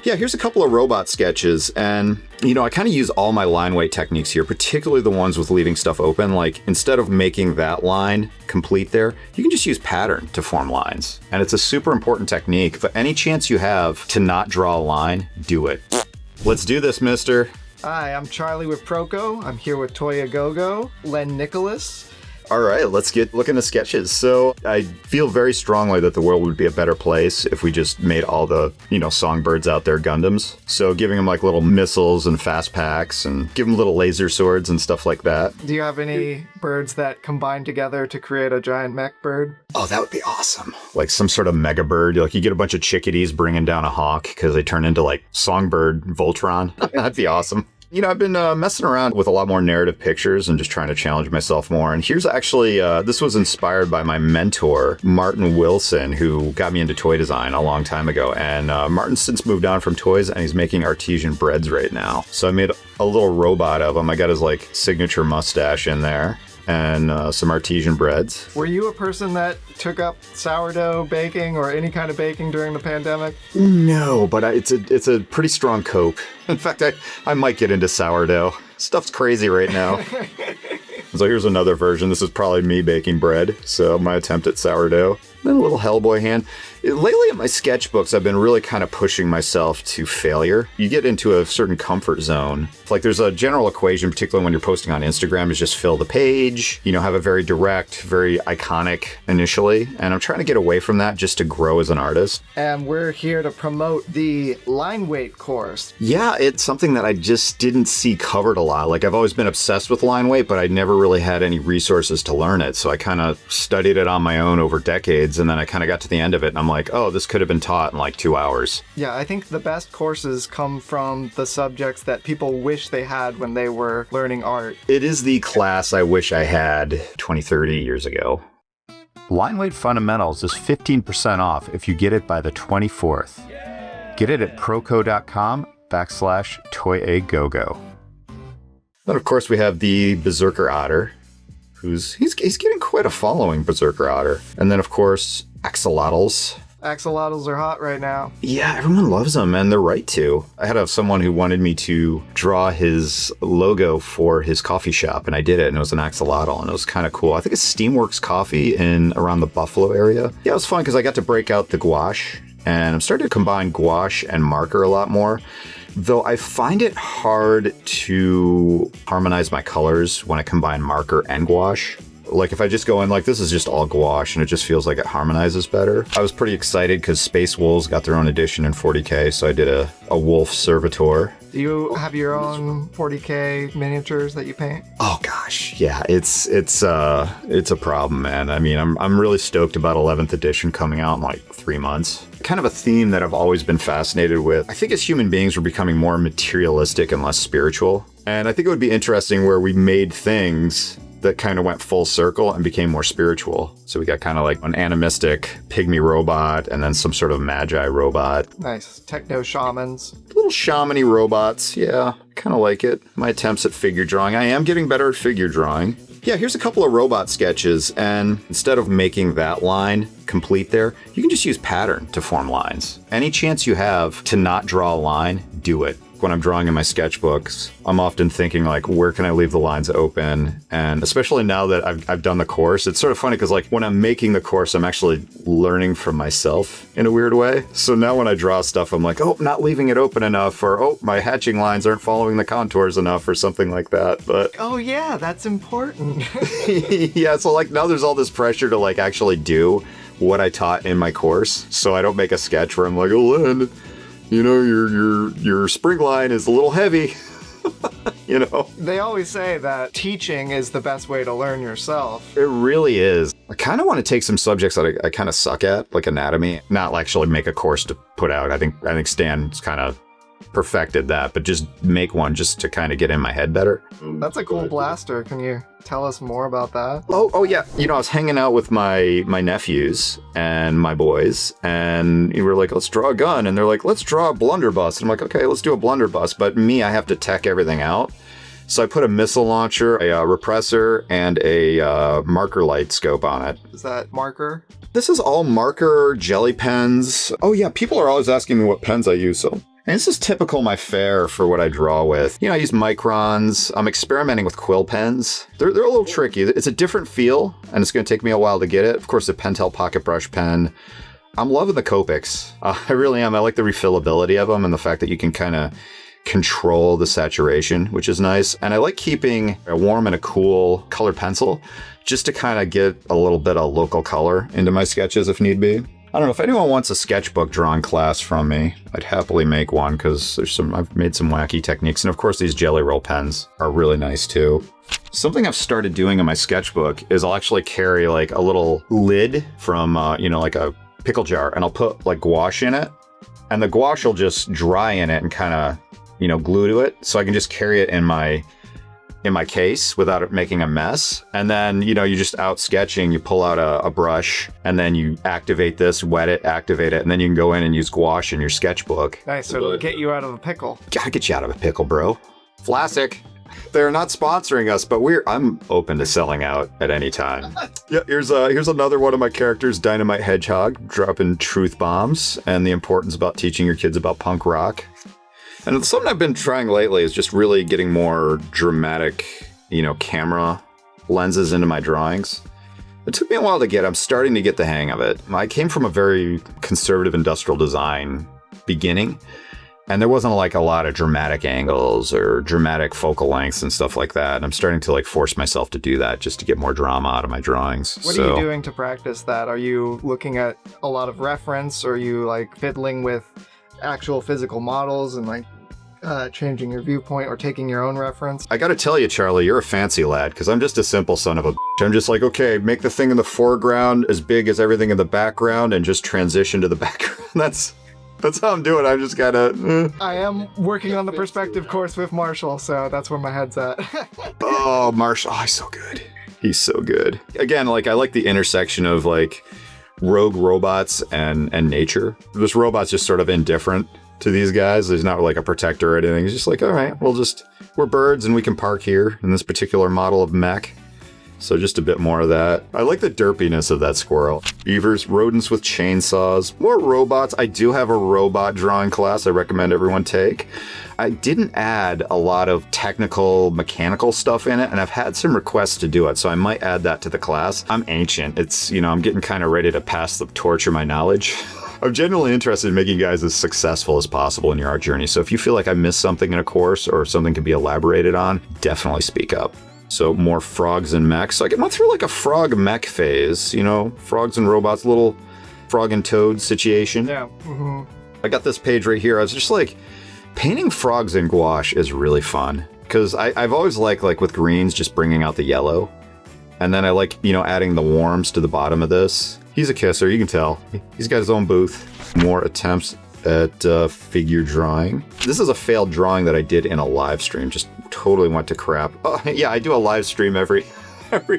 Yeah, here's a couple of robot sketches, and, I kind of use all my line weight techniques here, particularly the ones with leaving stuff open. Like, instead of making that line complete there, you can just use pattern to form lines. And it's a super important technique, but any chance you have to not draw a line, do it. Let's do this, mister. Hi, I'm Charlie with Proko. I'm here with Toyagogo, Nicholas. All right, let's get looking at sketches. So I feel very strongly that the world would be a better place if we just made all the, songbirds out there Gundams. So giving them like little missiles and fast packs and give them little laser swords and stuff like that. Do you have any birds that combine together to create a giant mech bird? Oh, that would be awesome. Like some sort of mega bird. Like you get a bunch of chickadees bringing down a hawk because they turn into like songbird Voltron. That'd be awesome. I've been messing around with a lot more narrative pictures and just trying to challenge myself more. And here's actually, this was inspired by my mentor, Martin Wilson, who got me into toy design a long time ago. And Martin's since moved on from toys and he's making artesian breads right now. So I made a little robot of him. I got his like signature mustache in there. And some artesian breads. Were you a person that took up sourdough baking or any kind of baking during the pandemic? No, but it's a pretty strong cope. In fact, I might get into sourdough. Stuff's crazy right now. So here's another version. This is probably me baking bread. So my attempt at sourdough. Then a little Hellboy hand. Lately in my sketchbooks, I've been really kind of pushing myself to failure. You get into a certain comfort zone. Like there's a general equation, particularly when you're posting on Instagram, is just fill the page, have a very direct, very iconic initially. And I'm trying to get away from that just to grow as an artist. And we're here to promote the line weight course. Yeah, it's something that I just didn't see covered a lot. Like I've always been obsessed with line weight, but I never really had any resources to learn it. So I kind of studied it on my own over decades. And then I kind of got to the end of it and I'm like, oh, this could have been taught in like 2 hours. Yeah, I think the best courses come from the subjects that people wish they had when they were learning art. It is the class I wish I had 20, 30 years ago. Line Weight Fundamentals is 15% off if you get it by the 24th. Get it at proko.com/Toyagogo. Then, of course, we have the Berserker Otter. He's getting quite a following, Berserker Otter. And then, of course, axolotls. Axolotls are hot right now. Yeah, everyone loves them, and they're right to. I had someone who wanted me to draw his logo for his coffee shop, and I did it, and it was an axolotl, and it was kind of cool. I think it's Steamworks Coffee around the Buffalo area. Yeah, it was fun because I got to break out the gouache, and I'm starting to combine gouache and marker a lot more. Though I find it hard to harmonize my colors when I combine marker and gouache. Like if I just go in like this is just all gouache and it just feels like it harmonizes better. I was pretty excited because Space Wolves got their own edition in 40K, so I did a wolf servitor. Do you have your own 40K miniatures that you paint? Oh gosh, yeah, it's a problem, man. I mean, I'm really stoked about 11th edition coming out in like 3 months. Kind of a theme that I've always been fascinated with. I think as human beings, we're becoming more materialistic and less spiritual. And I think it would be interesting where we made things that kind of went full circle and became more spiritual. So we got kind of like an animistic pygmy robot and then some sort of magi robot. Nice. Techno shamans. Little shamany robots. Yeah, kind of like it. My attempts at figure drawing. I am getting better at figure drawing. Yeah, here's a couple of robot sketches. And instead of making that line complete there, you can just use pattern to form lines. Any chance you have to not draw a line, do it. When I'm drawing in my sketchbooks, I'm often thinking like, where can I leave the lines open? And especially now that I've done the course, it's sort of funny because like when I'm making the course, I'm actually learning from myself in a weird way. So now when I draw stuff, I'm like, oh, not leaving it open enough, or oh, my hatching lines aren't following the contours enough, or something like that. But oh yeah, that's important. Yeah, so like now there's all this pressure to like actually do what I taught in my course. So I don't make a sketch where I'm like, oh, Lynn, your spring line is a little heavy. They always say that teaching is the best way to learn yourself. It really is. I kind of want to take some subjects that I kind of suck at, like anatomy, not actually make a course to put out. I think Stan's kind of perfected that, but just make one just to kind of get in my head better. That's a cool blaster. Can you tell us more about that? Oh yeah. I was hanging out with my nephews and my boys, and we were like, let's draw a gun. And they're like, let's draw a blunderbuss. And I'm like, okay, let's do a blunderbuss. But me, I have to tech everything out. So I put a missile launcher, a repressor, and a marker light scope on it. Is that marker? This is all marker, jelly pens. Oh yeah, people are always asking me what pens I use, so And this is typical my fare for what I draw with. You know, I use microns. I'm experimenting with quill pens. They're a little tricky. It's a different feel, and it's going to take me a while to get it. Of course, the Pentel Pocket Brush Pen. I'm loving the Copics. I really am. I like the refillability of them and the fact that you can kind of control the saturation, which is nice. And I like keeping a warm and a cool colored pencil just to kind of get a little bit of local color into my sketches if need be. I don't know if anyone wants a sketchbook drawing class from me. I'd happily make one because I've made some wacky techniques. And of course, these Jelly Roll pens are really nice too. Something I've started doing in my sketchbook is I'll actually carry like a little lid from, like a pickle jar, and I'll put like gouache in it. And the gouache will just dry in it and kind of, glue to it. So I can just carry it in my case without it making a mess. And then, you're just out sketching, you pull out a brush, and then you activate this, wet it, activate it, and then you can go in and use gouache in your sketchbook. Nice, so it'll get you out of a pickle. Gotta get you out of a pickle, bro. Flassic. They're not sponsoring us, but I'm open to selling out at any time. Yeah, here's another one of my characters, Dynamite Hedgehog, dropping truth bombs and the importance about teaching your kids about punk rock. And something I've been trying lately is just really getting more dramatic, camera lenses into my drawings. It took me a while to get. I'm starting to get the hang of it. I came from a very conservative industrial design beginning, and there wasn't like a lot of dramatic angles or dramatic focal lengths and stuff like that. And I'm starting to like force myself to do that just to get more drama out of my drawings. What are you doing to practice that? Are you looking at a lot of reference? Or are you like fiddling with actual physical models and like changing your viewpoint or taking your own reference? I gotta tell you, Charlie, you're a fancy lad, because I'm just a simple son of a bitch. I'm just like, okay, make the thing in the foreground as big as everything in the background and just transition to the background. That's how I'm doing. I'm just gotta... I am working on the perspective course with Marshall, so that's where my head's at. Oh, Marshall. Oh, he's so good. He's so good. Again, like, I like the intersection of, like, rogue robots and nature. This robot's just sort of indifferent to these guys. There's not like a protector or anything. He's just like, all right, we're birds and we can park here in this particular model of mech. So just a bit more of that. I like the derpiness of that squirrel. Beavers, rodents with chainsaws, more robots. I do have a robot drawing class I recommend everyone take. I didn't add a lot of technical, mechanical stuff in it, and I've had some requests to do it, so I might add that to the class. I'm ancient. It's, I'm getting kind of ready to pass the torch of my knowledge. I'm genuinely interested in making you guys as successful as possible in your art journey. So if you feel like I missed something in a course or something can be elaborated on, definitely speak up. So more frogs and mechs. So I went through like a frog mech phase, frogs and robots, little frog and toad situation. Yeah. Mm-hmm. I got this page right here. I was just like, painting frogs in gouache is really fun. Because I've always liked, like with greens, just bringing out the yellow. And then I like, adding the warms to the bottom of this. He's a kisser, you can tell. He's got his own booth. More attempts at figure drawing. This is a failed drawing that I did in a live stream. Just totally went to crap. Oh, yeah, I do a live stream every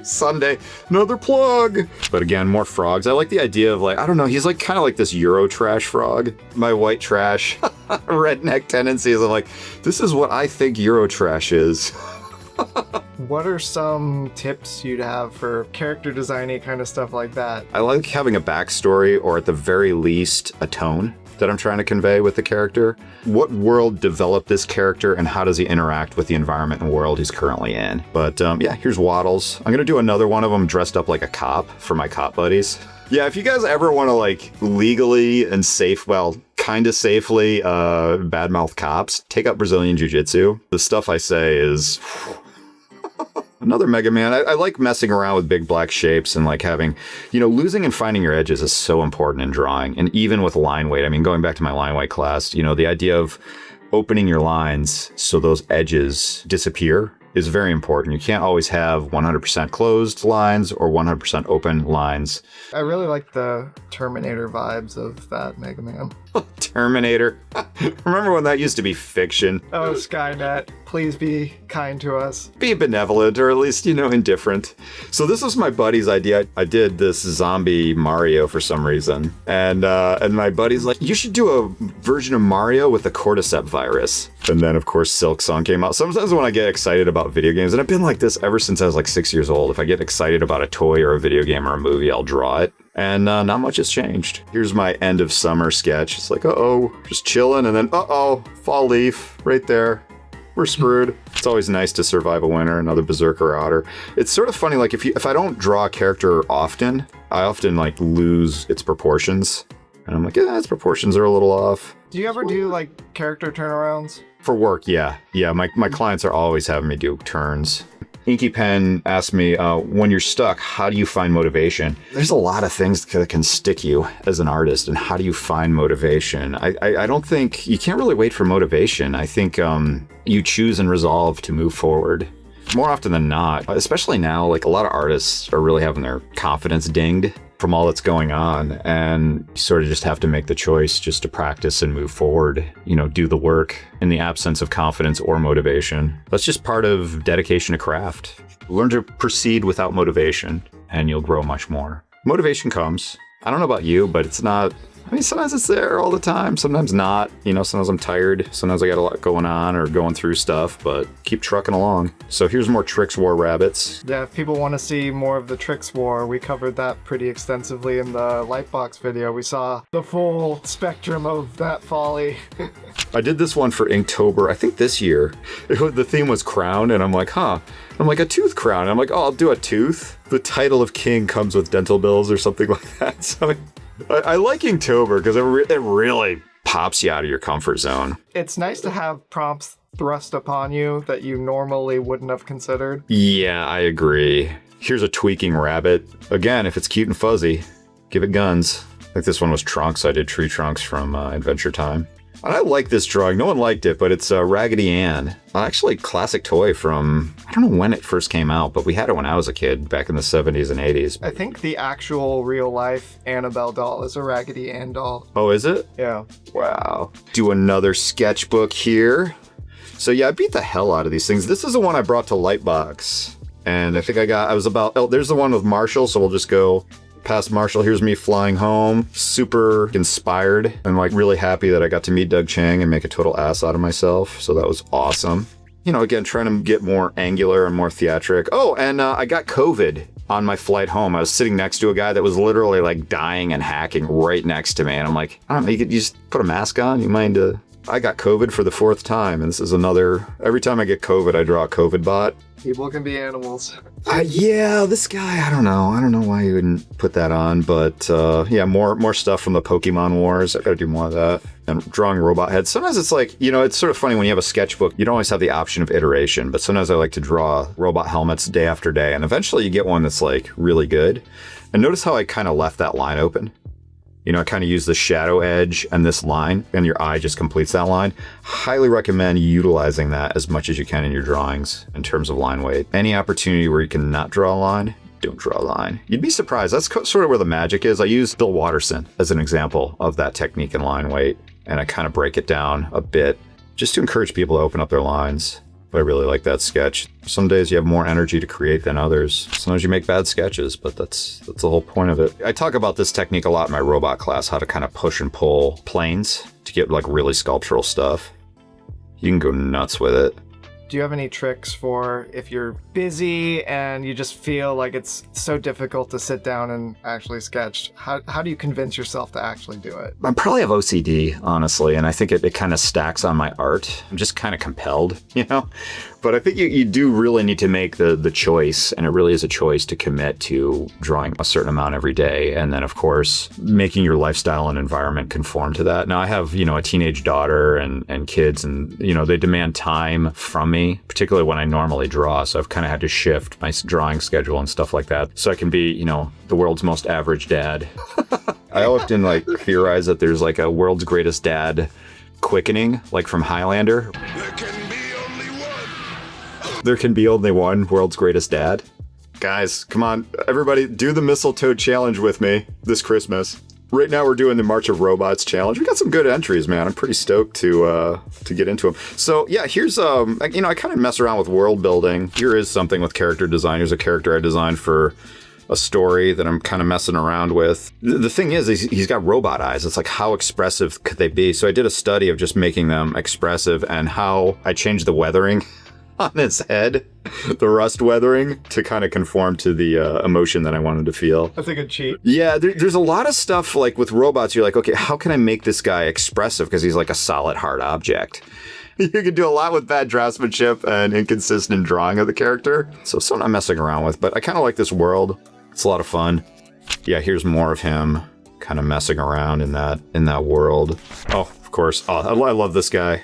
Sunday. Another plug. But again, more frogs. I like the idea of like, I don't know, he's like kind of like this Eurotrash frog. My white trash redneck tendencies. I'm like, this is what I think Eurotrash is. What are some tips you'd have for character designy kind of stuff like that? I like having a backstory, or at the very least, a tone that I'm trying to convey with the character. What world developed this character, and how does he interact with the environment and world he's currently in? But yeah, here's Waddles. I'm gonna do another one of them dressed up like a cop for my cop buddies. Yeah, if you guys ever want to like legally and kind of safely badmouth cops, take up Brazilian Jiu-Jitsu. The stuff I say is... Another Mega Man. I like messing around with big black shapes and like having, losing and finding your edges is so important in drawing. And even with line weight, I mean, going back to my line weight class, the idea of opening your lines so those edges disappear is very important. You can't always have 100% closed lines or 100% open lines. I really like the Terminator vibes of that Mega Man. Terminator. Remember when that used to be fiction? Oh, Skynet, please be kind to us. Be benevolent, or at least, indifferent. So this was my buddy's idea. I did this zombie Mario for some reason. And my buddy's like, you should do a version of Mario with the cordyceps virus. And then, of course, Silk Song came out. Sometimes when I get excited about video games, and I've been like this ever since I was like 6 years old, if I get excited about a toy or a video game or a movie, I'll draw it. And not much has changed. Here's my end of summer sketch. It's like, uh-oh, just chilling, and then uh-oh, fall leaf right there. We're screwed. It's always nice to survive a winter, another berserker otter. It's sort of funny, like if I don't draw a character often, I often like lose its proportions. And I'm like, yeah, its proportions are a little off. Do you ever do like character turnarounds? For work, yeah. Yeah, my clients are always having me do turns. Inky Pen asked me, when you're stuck, how do you find motivation? There's a lot of things that can stick you as an artist, and how do you find motivation? I don't think, you can't really wait for motivation. I think you choose and resolve to move forward. More often than not, especially now, like a lot of artists are really having their confidence dinged from all that's going on, and you sort of just have to make the choice just to practice and move forward, do the work in the absence of confidence or motivation. That's just part of dedication to craft. Learn to proceed without motivation and you'll grow much more. Motivation comes. I don't know about you, but it's not, sometimes it's there all the time, sometimes not. Sometimes I'm tired, sometimes I got a lot going on or going through stuff, but keep trucking along. So here's more Tricks War rabbits. Yeah, if people want to see more of the Tricks War, we covered that pretty extensively in the Lightbox video. We saw the full spectrum of that folly. I did this one for Inktober, I think this year. The theme was crown, and I'm like, I'm like, a tooth crown. And I'm like, I'll do a tooth. The title of king comes with dental bills or something like that. So I like Inktober because it really pops you out of your comfort zone. It's nice to have prompts thrust upon you that you normally wouldn't have considered. Yeah, I agree. Here's a tweaking rabbit. Again, if it's cute and fuzzy, give it guns. I think this one was Trunks. I did Tree Trunks from Adventure Time. And I like this drawing. No one liked it, but it's Raggedy Ann. Actually, classic toy from, I don't know when it first came out, but we had it when I was a kid, back in the 70s and 80s. I think the actual real-life Annabelle doll is a Raggedy Ann doll. Oh, is it? Yeah. Wow. Do another sketchbook here. So yeah, I beat the hell out of these things. This is the one I brought to Lightbox. And I think there's the one with Marshall, so we'll just go past Marshall. Here's me flying home, super inspired and like really happy that I got to meet Doug Chang and make a total ass out of myself. So that was awesome. Again, trying to get more angular and more theatric. Oh, and I got COVID on my flight home. I was sitting next to a guy that was literally like dying and hacking right next to me. And I'm like, I don't know, you just put a mask on? You mind I got COVID for the 4th time, and this is every time I get COVID, I draw a COVID bot. People can be animals. Yeah, this guy, I don't know why you wouldn't put that on, but yeah, more stuff from the Pokemon Wars. I gotta do more of that. And drawing robot heads. Sometimes it's like, it's sort of funny when you have a sketchbook, you don't always have the option of iteration, but sometimes I like to draw robot helmets day after day, and eventually you get one that's like really good. And notice how I kind of left that line open. I kind of use the shadow edge and this line, and your eye just completes that line. Highly recommend utilizing that as much as you can in your drawings in terms of line weight. Any opportunity where you can not draw a line, don't draw a line. You'd be surprised. That's sort of where the magic is. I use Bill Watterson as an example of that technique in line weight, and I kind of break it down a bit just to encourage people to open up their lines. But I really like that sketch. Some days you have more energy to create than others. Sometimes you make bad sketches, but that's the whole point of it. I talk about this technique a lot in my robot class, how to kind of push and pull planes to get like really sculptural stuff. You can go nuts with it. Do you have any tricks for if you're busy and you just feel like it's so difficult to sit down and actually sketch? How do you convince yourself to actually do it? I probably have OCD, honestly, and I think it kind of stacks on my art. I'm just kind of compelled, But I think you do really need to make the choice, and it really is a choice to commit to drawing a certain amount every day. And then, of course, making your lifestyle and environment conform to that. Now, I have, a teenage daughter and kids, and, they demand time from me, particularly when I normally draw. So I've kind of had to shift my drawing schedule and stuff like that so I can be, the world's most average dad. I often theorize that there's like a world's greatest dad quickening, like from Highlander. There can be only one world's greatest dad. Guys, come on, everybody, do the mistletoe challenge with me this Christmas. Right now we're doing the March of Robots challenge. We got some good entries, man. I'm pretty stoked to get into them. So yeah, here's I kind of mess around with world building. Here is something with character design. Here's a character I designed for a story that I'm kind of messing around with. The thing is he's got robot eyes. It's like, how expressive could they be? So I did a study of just making them expressive and how I changed the weathering on his head. the rust weathering to kind of conform to the emotion that I wanted to feel. That's a good cheat. Yeah, there's a lot of stuff like with robots. You're like, okay, how can I make this guy expressive? Because he's like a solid, hard object. You can do a lot with bad draftsmanship and inconsistent drawing of the character. So something I'm messing around with, but I kind of like this world. It's a lot of fun. Yeah, here's more of him kind of messing around in that world. Oh, of course. Oh, I love this guy.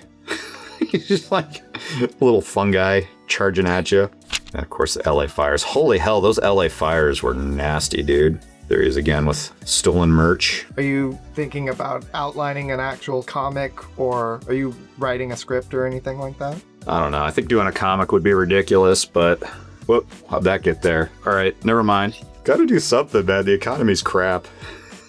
He's just like a little fungi charging at you. And of course, the LA fires. Holy hell, those LA fires were nasty, dude. There he is again with stolen merch. Are you thinking about outlining an actual comic, or are you writing a script or anything like that? I don't know. I think doing a comic would be ridiculous, but whoop, how'd that get there? All right, never mind. Gotta do something, man. The economy's crap.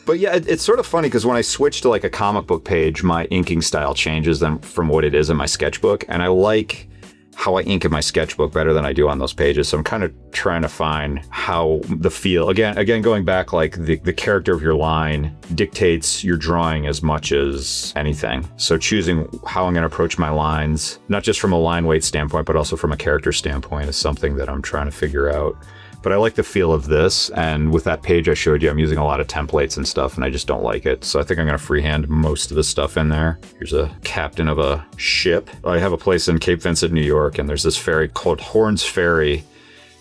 But yeah, it's sort of funny because when I switch to like a comic book page, my inking style changes then from what it is in my sketchbook. And I like how I ink in my sketchbook better than I do on those pages. So I'm kind of trying to find how the feel, again, going back, like the character of your line dictates your drawing as much as anything. So choosing how I'm going to approach my lines, not just from a line weight standpoint, but also from a character standpoint, is something that I'm trying to figure out. But I like the feel of this, and with that page I showed you, I'm using a lot of templates and stuff, and I just don't like it. So I think I'm going to freehand most of the stuff in there. Here's a captain of a ship. I have a place in Cape Vincent, New York, and there's this ferry called Horns Ferry,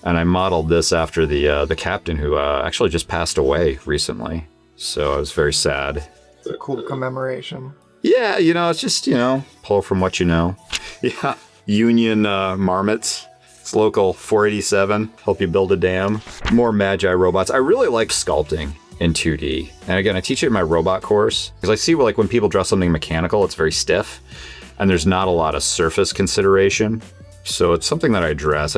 and I modeled this after the captain who actually just passed away recently. So I was very sad. It's a cool commemoration. Yeah, it's just, pull from what you know. Yeah, Union marmots. It's local 487, help you build a dam. More Magi robots. I really like sculpting in 2D. And again, I teach it in my robot course because I see like when people draw something mechanical, it's very stiff and there's not a lot of surface consideration. So it's something that I address.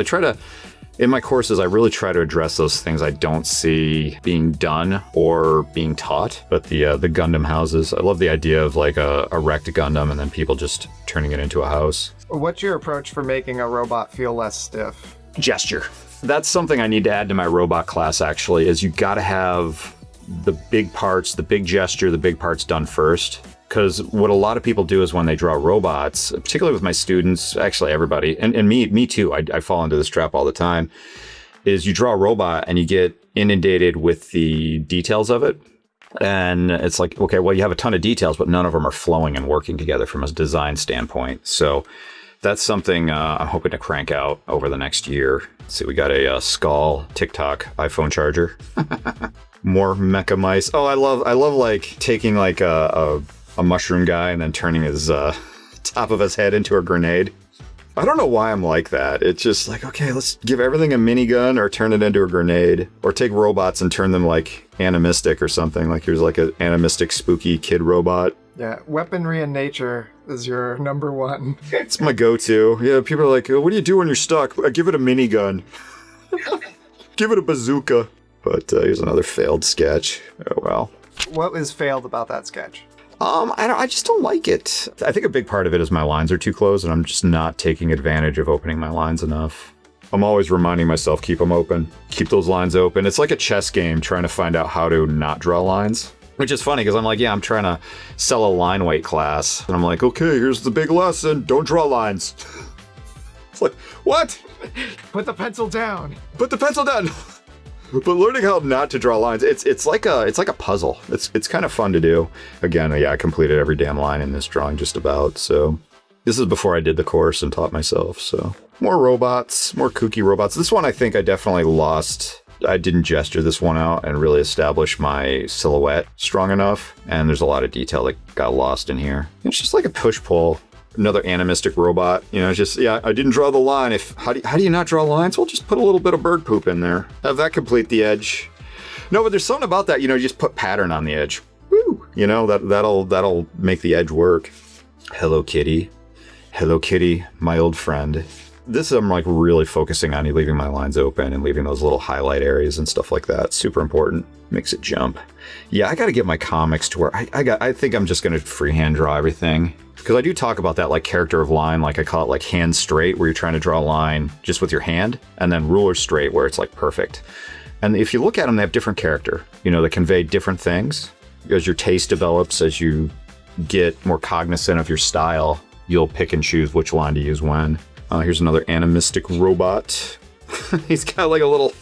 In my courses, I really try to address those things I don't see being done or being taught. But the Gundam houses, I love the idea of like a wrecked Gundam and then people just turning it into a house. What's your approach for making a robot feel less stiff? Gesture. That's something I need to add to my robot class, actually, is you got to have the big parts, the big gesture, the big parts done first. Because what a lot of people do is when they draw robots, particularly with my students, actually everybody, and me too, I fall into this trap all the time, is you draw a robot and you get inundated with the details of it. And it's like, okay, well, you have a ton of details, but none of them are flowing and working together from a design standpoint. So that's something I'm hoping to crank out over the next year. Let's see, we got a Skull TikTok iPhone charger. More mecha mice. Oh, I love like taking like a mushroom guy and then turning his top of his head into a grenade. I don't know why I'm like that. It's just like, okay, let's give everything a minigun or turn it into a grenade, or take robots and turn them like animistic or something. Like here's like an animistic spooky kid robot. Yeah, weaponry in nature is your number one. It's my go-to. Yeah, people are like, what do you do when you're stuck? I give it a minigun. Give it a bazooka. But here's another failed sketch. Oh, well. What was failed about that sketch? I just don't like it. I think a big part of it is my lines are too close and I'm just not taking advantage of opening my lines enough. I'm always reminding myself, keep them open. Keep those lines open. It's like a chess game trying to find out how to not draw lines. Which is funny because I'm like, yeah, I'm trying to sell a line weight class. And I'm like, okay, here's the big lesson. Don't draw lines. It's like, what? Put the pencil down. Put the pencil down. But learning how not to draw lines, it's like a puzzle. It's kind of fun to do. Again, yeah, I completed every damn line in this drawing just about. So this is before I did the course and taught myself. So more robots, more kooky robots. This one I think I definitely lost. I didn't gesture this one out and really establish my silhouette strong enough. And there's a lot of detail that got lost in here. It's just like a push-pull. Another animistic robot, just, yeah, I didn't draw the line. How do you not draw lines? Well, just put a little bit of bird poop in there. Have that complete the edge. No, but there's something about that, just put pattern on the edge. Woo! That'll make the edge work. Hello Kitty. Hello Kitty, my old friend. This I'm like really focusing on leaving my lines open and leaving those little highlight areas and stuff like that. Super important. Makes it jump. Yeah, I got to get my comics to where I think I'm just going to freehand draw everything. Because I do talk about that like character of line, like I call it like hand straight, where you're trying to draw a line just with your hand, and then ruler straight, where it's like perfect. And if you look at them, they have different character. They convey different things. As your taste develops, as you get more cognizant of your style, you'll pick and choose which line to use when. Here's another animistic robot. He's got like a little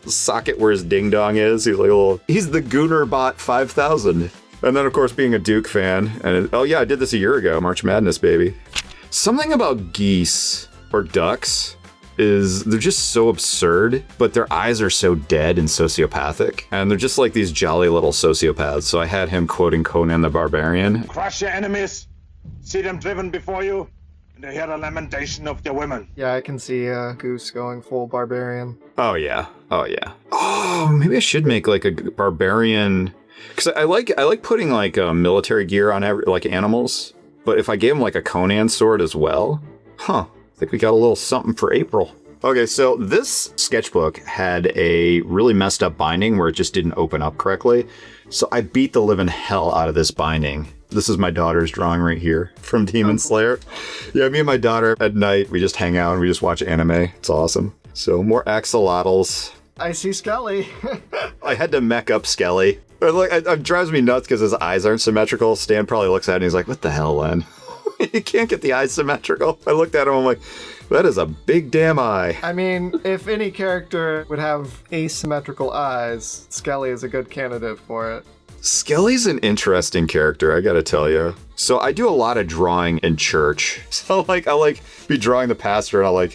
socket where his ding dong is. He's the Goonerbot 5000. And then, of course, being a Duke fan. And oh yeah, I did this a year ago. March Madness, baby. Something about geese or ducks is they're just so absurd, but their eyes are so dead and sociopathic. And they're just like these jolly little sociopaths. So I had him quoting Conan the Barbarian. Crush your enemies, see them driven before you, and hear the lamentation of their women. Yeah, I can see Goose going full barbarian. Oh yeah. Oh, maybe I should make like a barbarian, because I like putting like military gear on like animals. But if I gave him like a Conan sword as well, I think we got a little something for April. Okay, so this sketchbook had a really messed up binding where it just didn't open up correctly. So I beat the living hell out of this binding. This is my daughter's drawing right here from Demon Slayer. Yeah, me and my daughter at night, we just hang out and we just watch anime. It's awesome. So more axolotls. I see Skelly. I had to mech up Skelly. It drives me nuts because his eyes aren't symmetrical. Stan probably looks at it and he's like, what the hell, Len? You can't get the eyes symmetrical. I looked at him, I'm like, that is a big damn eye. I mean, if any character would have asymmetrical eyes, Skelly is a good candidate for it. Skelly's an interesting character, I gotta tell you. So I do a lot of drawing in church. So I be drawing the pastor and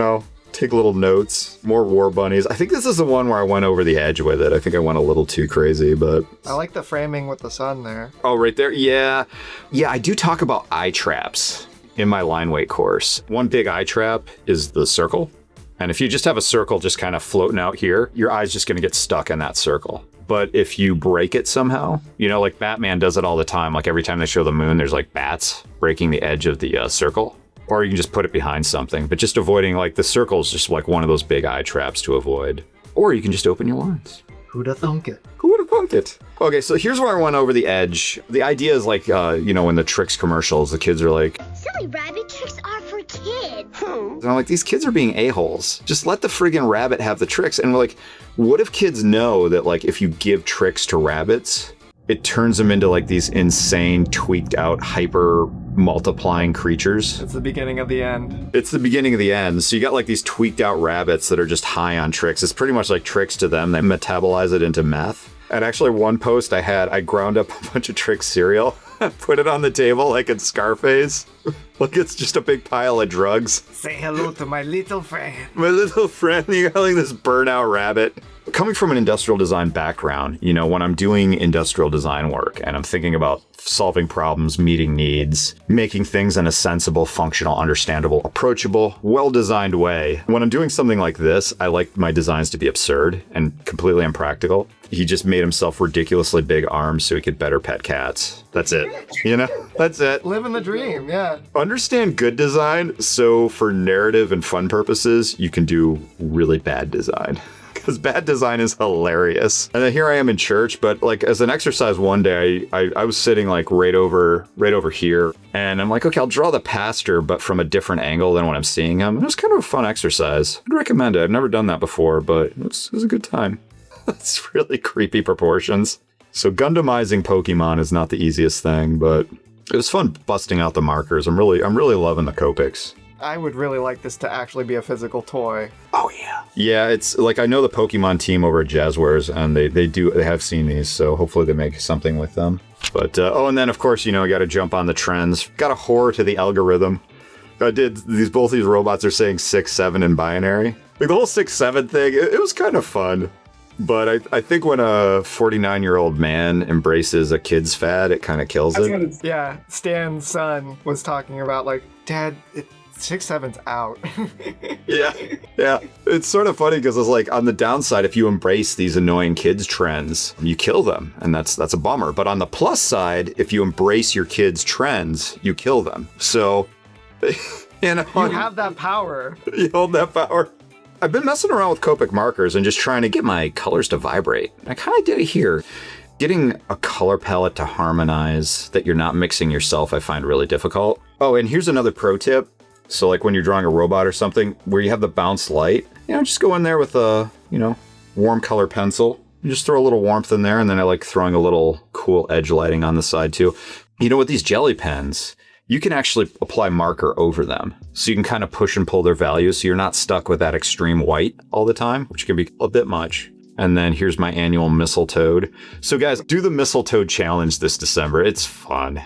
I'll take little notes, more war bunnies. I think this is the one where I went over the edge with it. I think I went a little too crazy, but... I like the framing with the sun there. Oh, right there? Yeah. Yeah, I do talk about eye traps in my line weight course. One big eye trap is the circle. And if you just have a circle just kind of floating out here, your eye's just going to get stuck in that circle. But if you break it somehow, like Batman does it all the time. Like every time they show the moon, there's like bats breaking the edge of the circle. Or you can just put it behind something, but just avoiding the circle is just like one of those big eye traps to avoid. Or you can just open your lines. Who'da thunk it? Who would have thunk it? Okay, so here's where I went over the edge. The idea is in the tricks commercials, the kids are like, silly rabbit, tricks are for kids. and I'm like, these kids are being a-holes. Just let the friggin' rabbit have the tricks. And we're like, what if kids know that if you give tricks to rabbits, it turns them into these insane, tweaked out, hyper multiplying creatures? It's the beginning of the end. It's the beginning of the end. So you got these tweaked out rabbits that are just high on tricks. It's pretty much like tricks to them. They metabolize it into meth. And actually one post I ground up a bunch of Trix cereal, put it on the table like in Scarface. It's just a big pile of drugs. Say hello to my little friend. My little friend, you got this burnout rabbit. Coming from an industrial design background, when I'm doing industrial design work and I'm thinking about solving problems, meeting needs, making things in a sensible, functional, understandable, approachable, well-designed way. When I'm doing something like this, I like my designs to be absurd and completely impractical. He just made himself ridiculously big arms so he could better pet cats. That's it. That's it. Living the dream, yeah. Understand good design, so for narrative and fun purposes, you can do really bad design. Because bad design is hilarious. And then here I am in church, but as an exercise one day, I was sitting right over here. And I'm like, okay, I'll draw the pastor, but from a different angle than when I'm seeing him. It was kind of a fun exercise. I'd recommend it. I've never done that before, but it was a good time. It's really creepy proportions. So Gundamizing Pokemon is not the easiest thing, but it was fun busting out the markers. I'm really loving the Copics. I would really like this to actually be a physical toy. Oh yeah. Yeah, it's I know the Pokemon team over at Jazzwares, and they have seen these, so hopefully they make something with them. But and then of course, I got to jump on the trends. Got a whore to the algorithm. Both these robots are saying 6, 7 in binary. The whole 6, 7 thing, it was kind of fun. But I think when a 49-year-old man embraces a kid's fad, it kind of kills it. Yeah, Stan's son was talking about Dad, 6, 7's out. Yeah. It's sort of funny because it's on the downside, if you embrace these annoying kids trends, you kill them, and that's a bummer. But on the plus side, if you embrace your kids' trends, you kill them. So, you have that power. You hold that power. I've been messing around with Copic markers and just trying to get my colors to vibrate. I kind of did it here. Getting a color palette to harmonize that you're not mixing yourself, I find really difficult. Oh, and here's another pro tip. So when you're drawing a robot or something where you have the bounce light, just go in there with a, warm color pencil. You just throw a little warmth in there, and then I like throwing a little cool edge lighting on the side too. With these jelly pens, you can actually apply marker over them. So you can kind of push and pull their values so you're not stuck with that extreme white all the time, which can be a bit much. And then here's my annual mistletoe. So guys, do the mistletoe challenge this December. It's fun.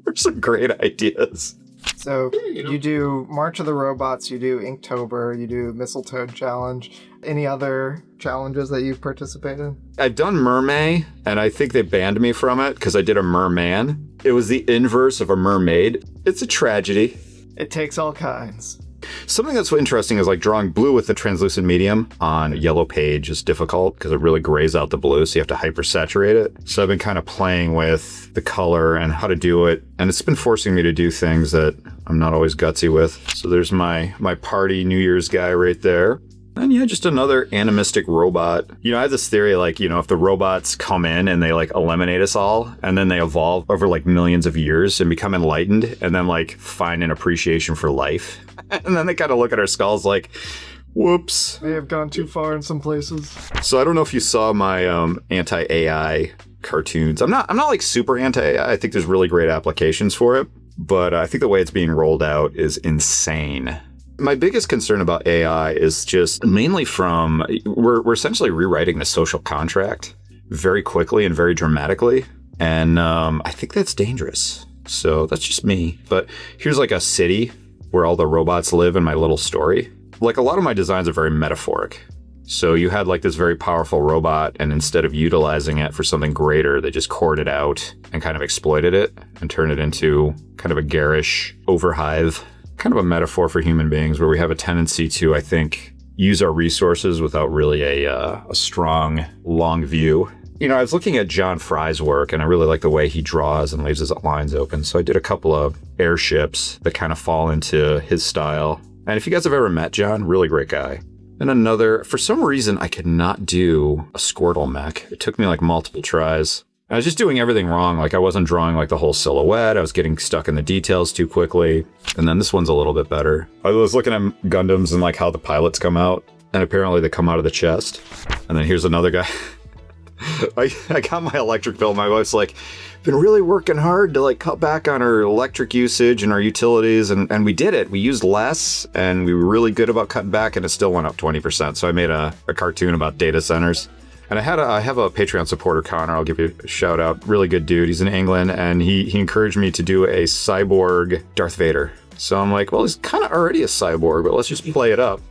There's some great ideas. So you do March of the Robots, you do Inktober, you do Mistletoe Challenge. Any other challenges that you've participated in? I've done Mermaid, and I think they banned me from it because I did a merman. It was the inverse of a mermaid. It's a tragedy. It takes all kinds. Something that's interesting is like drawing blue with a translucent medium on a yellow page is difficult because it really grays out the blue, so you have to hypersaturate it. So I've been kind of playing with the color and how to do it, and it's been forcing me to do things that I'm not always gutsy with. So there's my party New Year's guy right there. And yeah, just another animistic robot. You know, I have this theory, like, you know, if the robots come in and they like eliminate us all, and then they evolve over like millions of years and become enlightened, and then like find an appreciation for life. And then they kind of look at our skulls like, whoops. They have gone too far in some places. So I don't know if you saw my anti-AI cartoons. I'm not like super anti-AI. I think there's really great applications for it, but I think the way it's being rolled out is insane. My biggest concern about AI is just mainly from, we're essentially rewriting the social contract very quickly and very dramatically. And I think that's dangerous. So that's just me. But here's like a city where all the robots live in my little story. Like a lot of my designs are very metaphoric. So you had like this very powerful robot, and instead of utilizing it for something greater, they just cored it out and kind of exploited it and turned it into kind of a garish overhive. Kind of a metaphor for human beings where we have a tendency to, I think, use our resources without really a strong, long view. You know, I was looking at John Fry's work, and I really like the way he draws and leaves his lines open. So I did a couple of airships that kind of fall into his style. And if you guys have ever met John, really great guy. And another, for some reason, I could not do a Squirtle mech. It took me like multiple tries. I was just doing everything wrong. Like I wasn't drawing like the whole silhouette. I was getting stuck in the details too quickly. And then this one's a little bit better. I was looking at Gundams and like how the pilots come out. And apparently they come out of the chest. And then here's another guy. I got my electric bill. My wife's like, been really working hard to like cut back on our electric usage and our utilities. And we did it. We used less and we were really good about cutting back, and it still went up 20%. So I made a cartoon about data centers. And I have a Patreon supporter, Connor. I'll give you a shout out. Really good dude. He's in England, and he encouraged me to do a cyborg Darth Vader. So I'm like, well, he's kind of already a cyborg, but let's just play it up.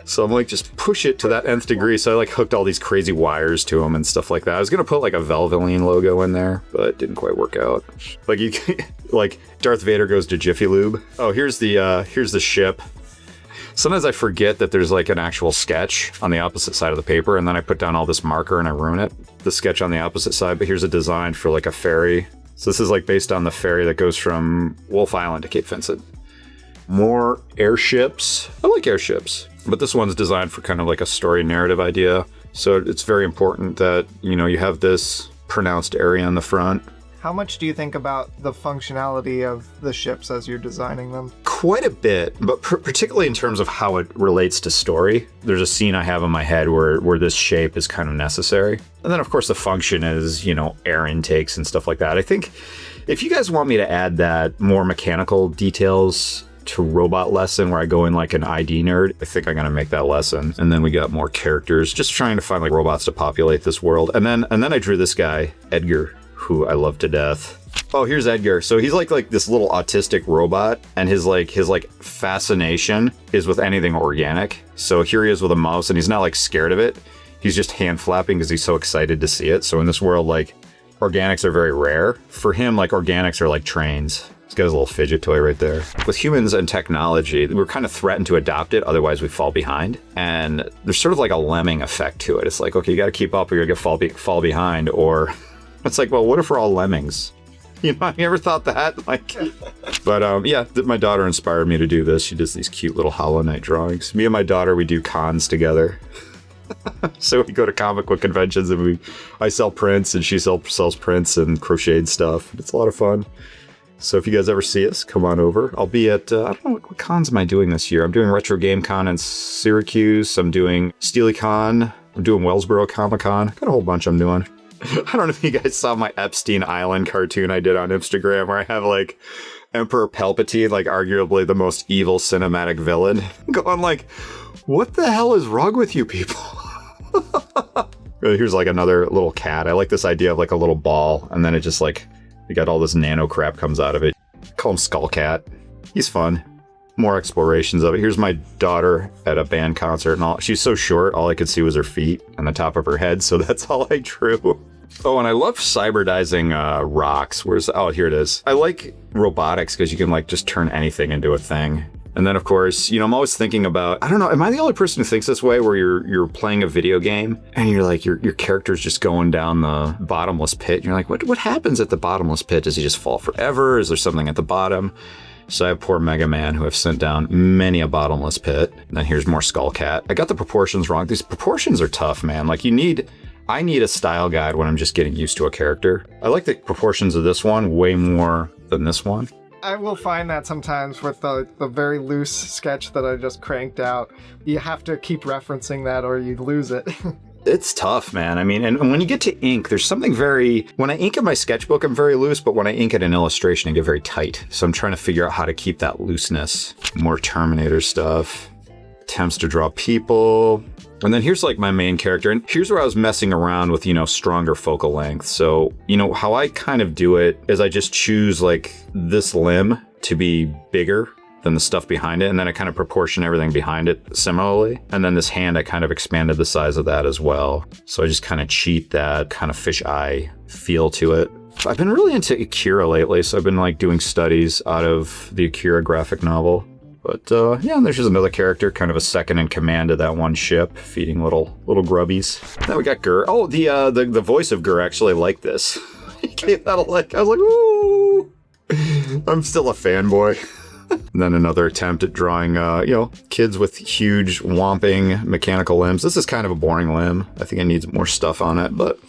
So I'm like, just push it to that nth degree. So I like hooked all these crazy wires to him and stuff like that. I was gonna put like a Valvoline logo in there, but it didn't quite work out. Like you, like Darth Vader goes to Jiffy Lube. Oh, here's the ship. Sometimes I forget that there's like an actual sketch on the opposite side of the paper, and then I put down all this marker and I ruin it. The sketch on the opposite side, but here's a design for like a ferry. So this is like based on the ferry that goes from Wolf Island to Cape Vincent. More airships. I like airships, but this one's designed for kind of like a story narrative idea. So it's very important that, you know, you have this pronounced area in the front. How much do you think about the functionality of the ships as you're designing them? Quite a bit, but particularly in terms of how it relates to story. There's a scene I have in my head where this shape is kind of necessary. And then, of course, the function is, you know, air intakes and stuff like that. I think if you guys want me to add that more mechanical details to robot lesson where I go in like an ID nerd, I think I'm gonna make that lesson. And then we got more characters, just trying to find like robots to populate this world. And then I drew this guy, Edgar, who I love to death. Oh, here's Edgar. So he's like this little autistic robot, and his fascination is with anything organic. So here he is with a mouse, and he's not like scared of it. He's just hand flapping because he's so excited to see it. So in this world, like organics are very rare. For him, like organics are like trains. He's got his little fidget toy right there. With humans and technology, we're kind of threatened to adopt it, otherwise we fall behind. And there's sort of like a lemming effect to it. It's like, okay, you got to keep up or you're going to fall behind. Or it's like, well, what if we're all lemmings? You know, have you ever thought that? Like, but yeah, my daughter inspired me to do this. She does these cute little Hollow Knight drawings. Me and my daughter, we do cons together. So we go to comic book conventions and I sell prints and she sells prints and crocheted stuff. It's a lot of fun. So if you guys ever see us, come on over. I'll be at, I don't know, what cons am I doing this year? I'm doing Retro Game Con in Syracuse. I'm doing SteelyCon. I'm doing Wellsboro Comic Con. Got a whole bunch I'm doing. I don't know if you guys saw my Epstein Island cartoon I did on Instagram where I have like Emperor Palpatine, like arguably the most evil cinematic villain, going like, what the hell is wrong with you people? Here's like another little cat. I like this idea of like a little ball, and then it just like, you got all this nano crap comes out of it. Call him Skull Cat. He's fun. More explorations of it. Here's my daughter at a band concert, and all. She's so short, all I could see was her feet and the top of her head, so that's all I drew. Oh, and I love cyberdizing rocks. Oh, here it is. I like robotics because you can like just turn anything into a thing. And then, of course, I'm always thinking about, I don't know, am I the only person who thinks this way, where you're playing a video game and you're like, your character's just going down the bottomless pit. And you're like, what happens at the bottomless pit? Does he just fall forever? Is there something at the bottom? So I have poor Mega Man, who have sent down many a bottomless pit. And then here's more Skull Cat. I got the proportions wrong. These proportions are tough, man. Like I need a style guide when I'm just getting used to a character. I like the proportions of this one way more than this one. I will find that sometimes with the very loose sketch that I just cranked out. You have to keep referencing that or you lose it. It's tough, man. I mean, and when you get to ink, there's something when I ink in my sketchbook, I'm very loose, but when I ink it in illustration, I get very tight. So I'm trying to figure out how to keep that looseness. More Terminator stuff. Attempts to draw people. And then here's like my main character. And here's where I was messing around with, stronger focal length. So, how I kind of do it is I just choose like this limb to be bigger than the stuff behind it. And then I kind of proportion everything behind it similarly. And then this hand, I kind of expanded the size of that as well. So I just kind of cheat that kind of fisheye feel to it. I've been really into Akira lately. So I've been like doing studies out of the Akira graphic novel. But yeah, and there's just another character, kind of a second in command of that one ship, feeding little grubbies. Then we got Gur. Oh, the voice of Gur actually liked this. He gave that a like. I was like, ooh. I'm still a fanboy. And then another attempt at drawing, kids with huge whomping mechanical limbs. This is kind of a boring limb. I think it needs more stuff on it, but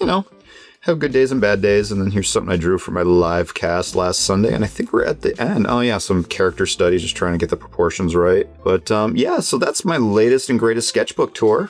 have good days and bad days. And then here's something I drew for my live cast last Sunday, and I think we're at the end. Oh yeah, some character studies, just trying to get the proportions right. But yeah, so that's my latest and greatest sketchbook tour.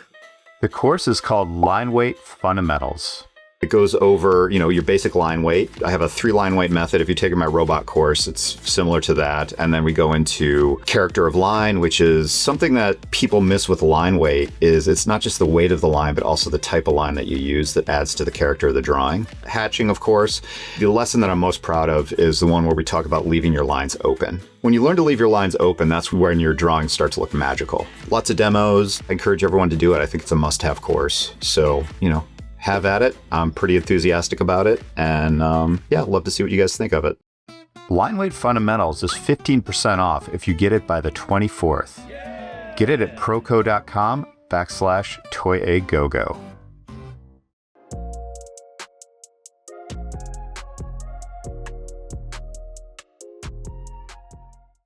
The course is called Line Weight Fundamentals. It goes over, your basic line weight. I have a 3-line weight method. If you take my robot course, it's similar to that. And then we go into character of line, which is something that people miss with line weight. Is it's not just the weight of the line, but also the type of line that you use that adds to the character of the drawing. Hatching, of course. The lesson that I'm most proud of is the one where we talk about leaving your lines open. When you learn to leave your lines open, that's when your drawings start to look magical. Lots of demos. I encourage everyone to do it. I think it's a must-have course. So, have at it. I'm pretty enthusiastic about it. And yeah, love to see what you guys think of it. Line Weight Fundamentals is 15% off if you get it by the 24th. Get it at proko.com/Toyagogo.